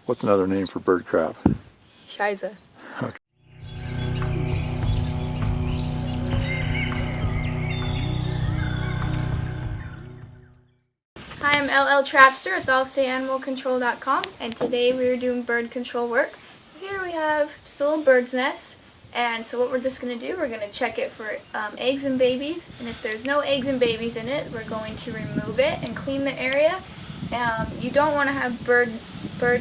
What's another name for bird crap? Shiza. Okay. Hi, I'm LL Trapster at AllStateAnimalControl.com, and today we are doing bird control work. Here we have just a little bird's nest, and so what we're just going to do, we're going to check it for eggs and babies, and if there's no eggs and babies in it, we're going to remove it and clean the area. You don't want to have bird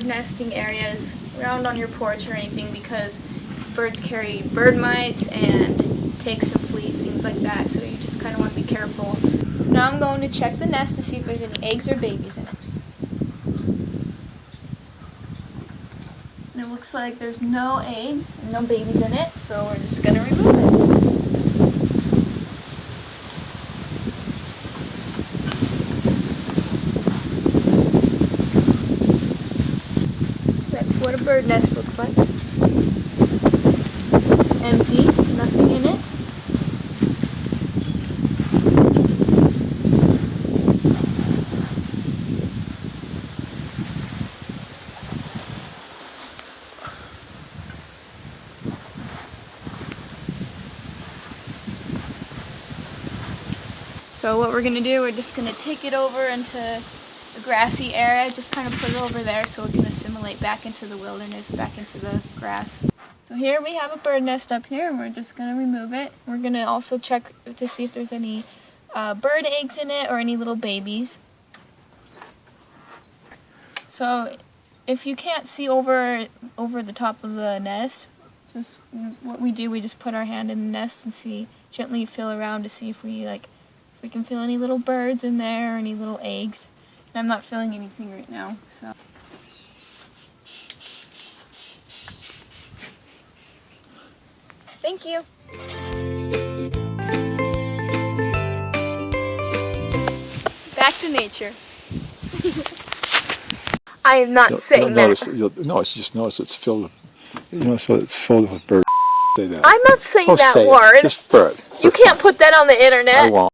nesting areas around on your porch or anything, because birds carry bird mites and ticks and fleas, things like that, so you just kind of want to be careful. So now I'm going to check the nest to see if there's any eggs or babies in it. And it looks like there's no eggs and no babies in it, so we're just going to remove it. That's what a bird nest looks like. It's empty, nothing in it. So what we're going to do, we're just going to take it over into the grassy area, just kind of put it over there so it can assimilate back into the wilderness, back into the grass. So here we have a bird nest up here, and we're just going to remove it. We're going to also check to see if there's any bird eggs in it or any little babies. So if you can't see over the top of the nest, just what we do, we just put our hand in the nest and gently feel around to see if we can feel any little birds in there or any little eggs. And I'm not feeling anything right now, so. Thank you. Back to nature. I am not saying that. Just notice it's filled with, so it's filled with birds. Say that. I'm not saying that say word. Just for it. You can't put that on the internet. I won't.